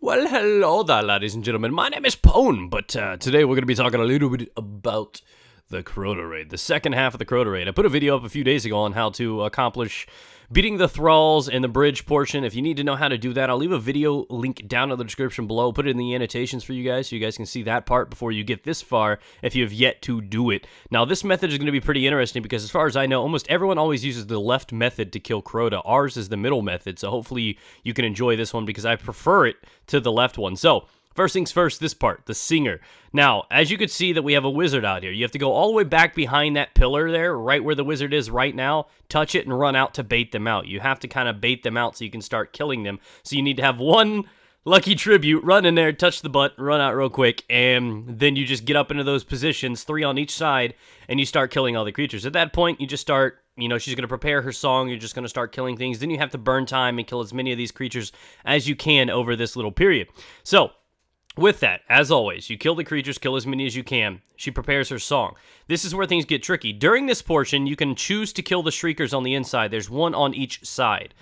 Well, hello there, ladies and gentlemen. My name is Pone, but today we're going to be talking a little bit about the Crota raid, the second half of the Crota raid. I put a video up a few days ago on how to accomplish beating the thralls in the bridge portion. If you need to know how to do that, I'll leave a video link down in the description below. Put it in the annotations for you guys so you guys can see that part before you get this far if you have yet to do it. Now, this method is going to be pretty interesting because as far as I know, almost everyone always uses the left method to kill Crota. Ours is the middle method, so hopefully you can enjoy this one because I prefer it to the left one. So, first things first, this part, the singer. Now, as you can see that we have a wizard out here. You have to go all the way back behind that pillar there, right where the wizard is right now, touch it and run out to bait them out. You have to kind of bait them out so you can start killing them. So you need to have one lucky tribute, run in there, touch the button, run out real quick, and then you just get up into those positions, 3 on each side, and you start killing all the creatures. At that point, you just start, she's going to prepare her song, you're just going to start killing things. Then you have to burn time and kill as many of these creatures as you can over this little period. So, with that, as always, you kill the creatures, kill as many as you can. She prepares her song. This is where things get tricky. During this portion, you can choose to kill the Shriekers on the inside. There's 1 on each side.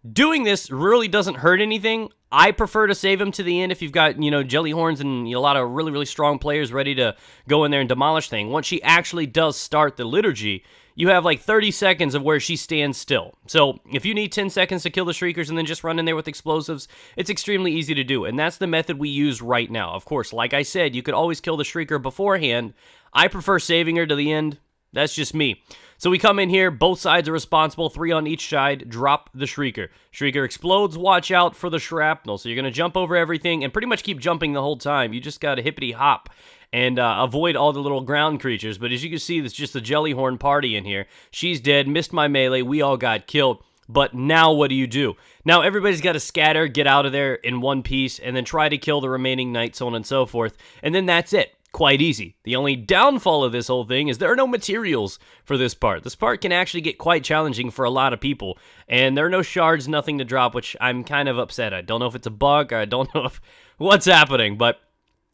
Doing this really doesn't hurt anything. I prefer to save them to the end if you've got, jelly horns and a lot of really, really strong players ready to go in there and demolish things. Once she actually does start the liturgy, you have like 30 seconds of where she stands still. So if you need 10 seconds to kill the Shriekers and then just run in there with explosives, it's extremely easy to do. And that's the method we use right now. Of course, like I said, you could always kill the Shrieker beforehand. I prefer saving her to the end. That's just me. So we come in here, both sides are responsible, 3 on each side, drop the Shrieker. Shrieker explodes, watch out for the shrapnel. So you're going to jump over everything and pretty much keep jumping the whole time. You just got to hippity hop and avoid all the little ground creatures. But as you can see, it's just a Jellyhorn party in here. She's dead, missed my melee, we all got killed. But now what do? Now everybody's got to scatter, get out of there in one piece, and then try to kill the remaining knights, so on and so forth. And then that's it. Quite easy. The only downfall of this whole thing is there are no materials for this part. This part can actually get quite challenging for a lot of people, and there are no shards, nothing to drop, which I'm kind of upset. I don't know if it's a bug, or I don't know what's happening, but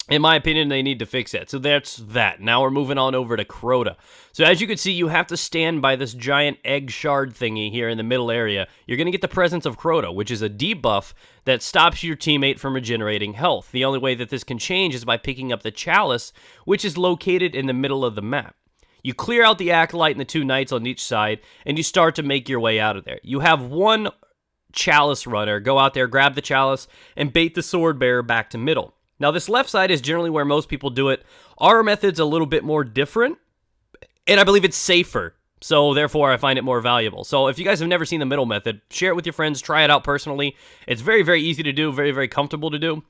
in my opinion, they need to fix it. So that's that. Now we're moving on over to Crota. So as you can see, you have to stand by this giant egg shard thingy here in the middle area. You're going to get the presence of Crota, which is a debuff that stops your teammate from regenerating health. The only way that this can change is by picking up the chalice, which is located in the middle of the map. You clear out the Acolyte and the 2 knights on each side, and you start to make your way out of there. You have 1 chalice runner. Go out there, grab the chalice, and bait the sword bearer back to middle. Now, this left side is generally where most people do it. Our method's a little bit more different, and I believe it's safer. So, therefore, I find it more valuable. So, if you guys have never seen the middle method, share it with your friends, try it out personally. It's very, very easy to do, very, very comfortable to do.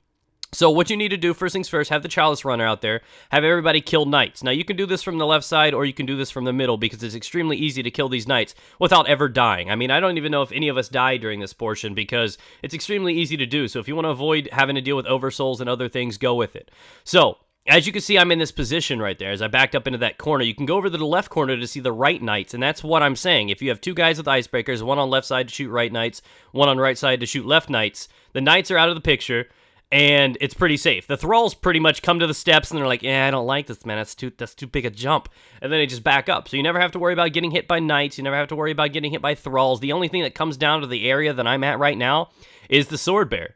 So what you need to do, first things first, have the chalice runner out there, have everybody kill knights. Now, you can do this from the left side, or you can do this from the middle, because it's extremely easy to kill these knights without ever dying. I mean, I don't even know if any of us die during this portion, because it's extremely easy to do. So if you want to avoid having to deal with oversouls and other things, go with it. So, as you can see, I'm in this position right there. As I backed up into that corner, you can go over to the left corner to see the right knights, and that's what I'm saying. If you have 2 guys with icebreakers, 1 on left side to shoot right knights, 1 on right side to shoot left knights, the knights are out of the picture, and it's pretty safe. The thralls pretty much come to the steps, and they're like, I don't like this, man. That's too big a jump. And then they just back up. So you never have to worry about getting hit by knights. You never have to worry about getting hit by thralls. The only thing that comes down to the area that I'm at right now is the sword bearer.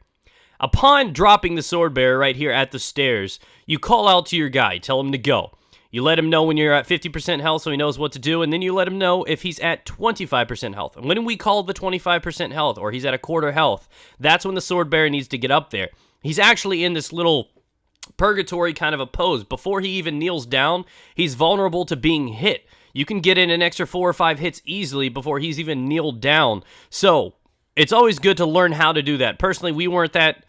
Upon dropping the sword bearer right here at the stairs, you call out to your guy. Tell him to go. You let him know when you're at 50% health so he knows what to do, and then you let him know if he's at 25% health. And when we call the 25% health, or he's at a quarter health, that's when the sword bearer needs to get up there. He's actually in this little purgatory kind of a pose. Before he even kneels down, he's vulnerable to being hit. You can get in an extra 4 or 5 hits easily before he's even kneeled down. So, it's always good to learn how to do that. Personally, we weren't that,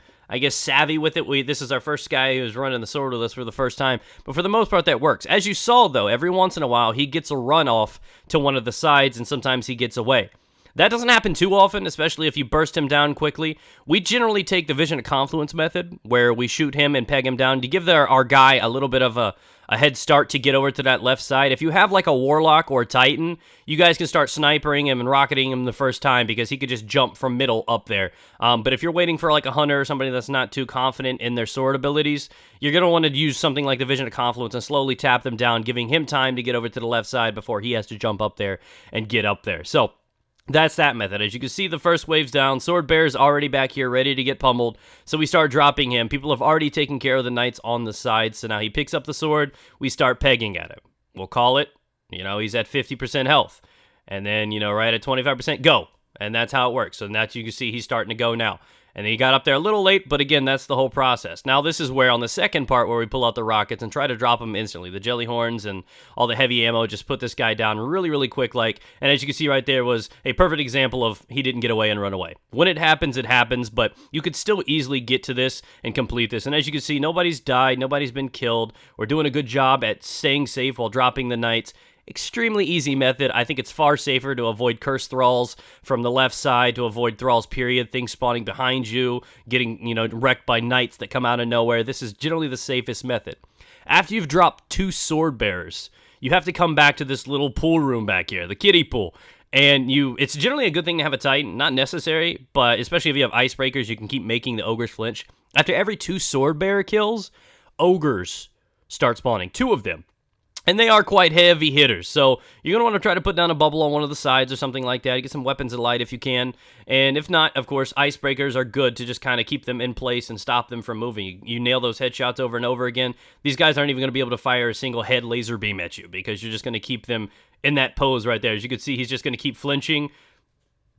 savvy with it. This is our first guy who's running the sword with us for the first time. But for the most part, that works. As you saw, though, every once in a while, he gets a run off to one of the sides, and sometimes he gets away. That doesn't happen too often, especially if you burst him down quickly. We generally take the Vision of Confluence method, where we shoot him and peg him down to give our guy a little bit of a head start to get over to that left side. If you have like a Warlock or a Titan, you guys can start snipering him and rocketing him the first time, because he could just jump from middle up there. But if you're waiting for like a Hunter or somebody that's not too confident in their sword abilities, you're going to want to use something like the Vision of Confluence and slowly tap them down, giving him time to get over to the left side before he has to jump up there and get up there. So, That's that method. As you can see, the first wave's down. Sword Bear's already back here, ready to get pummeled. So we start dropping him. People have already taken care of the knights on the side. So now he picks up the sword. We start pegging at him. We'll call it, he's at 50% health. And then, right at 25%, go. And that's how it works. So now you can see he's starting to go now. And he got up there a little late, but again, that's the whole process. Now, this is where on the second part where we pull out the rockets and try to drop them instantly. The jelly horns and all the heavy ammo just put this guy down really, really quick. And as you can see right there was a perfect example of he didn't get away and run away. When it happens, but you could still easily get to this and complete this. And as you can see, nobody's died, nobody's been killed. We're doing a good job at staying safe while dropping the knights. Extremely easy method. I think it's far safer to avoid cursed thralls from the left side, to avoid thralls, period, things spawning behind you, getting, wrecked by knights that come out of nowhere. This is generally the safest method. After you've dropped 2 sword bearers, you have to come back to this little pool room back here, the kiddie pool. And it's generally a good thing to have a Titan, not necessary, but especially if you have icebreakers, you can keep making the ogres flinch. After every 2 sword bearer kills, ogres start spawning, 2 of them. And they are quite heavy hitters, so you're going to want to try to put down a bubble on one of the sides or something like that. Get some weapons of light if you can. And if not, of course, icebreakers are good to just kind of keep them in place and stop them from moving. You nail those headshots over and over again. These guys aren't even going to be able to fire a single head laser beam at you because you're just going to keep them in that pose right there. As you can see, he's just going to keep flinching.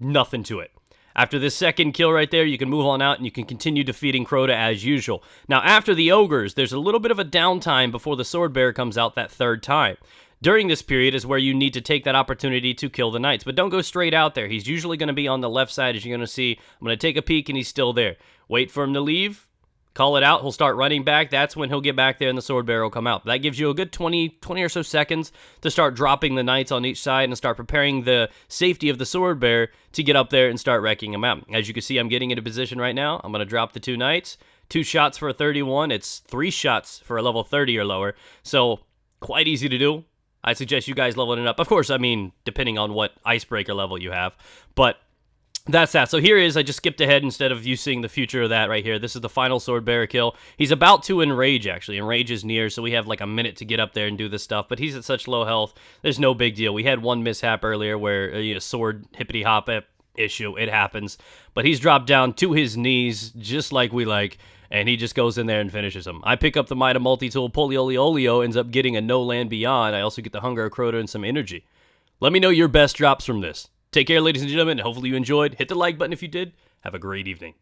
Nothing to it. After this second kill right there, you can move on out and you can continue defeating Crota as usual. Now, after the ogres, there's a little bit of a downtime before the sword bearer comes out that third time. During this period is where you need to take that opportunity to kill the knights, but don't go straight out there. He's usually going to be on the left side, as you're going to see. I'm going to take a peek and he's still there. Wait for him to leave. Call it out. He'll start running back. That's when he'll get back there and the sword bearer will come out. That gives you a good 20 or so seconds to start dropping the knights on each side and start preparing the safety of the sword bearer to get up there and start wrecking them out. As you can see, I'm getting into position right now. I'm going to drop the 2 knights. 2 shots for a 31. It's 3 shots for a level 30 or lower. So quite easy to do. I suggest you guys leveling it up. Of course, depending on what icebreaker level you have. But that's that. So here is, I just skipped ahead instead of you seeing the future of that right here. This is the final sword bearer kill. He's about to enrage, actually. Enrage is near, so we have like a minute to get up there and do this stuff. But he's at such low health, there's no big deal. We had one mishap earlier where, sword hippity-hop issue. It happens. But he's dropped down to his knees, just like we like. And he just goes in there and finishes him. I pick up the Mida multi-tool. Poliolio ends up getting a no land beyond. I also get the Hunger of Crota and some energy. Let me know your best drops from this. Take care, ladies and gentlemen. Hopefully you enjoyed. Hit the like button if you did. Have a great evening.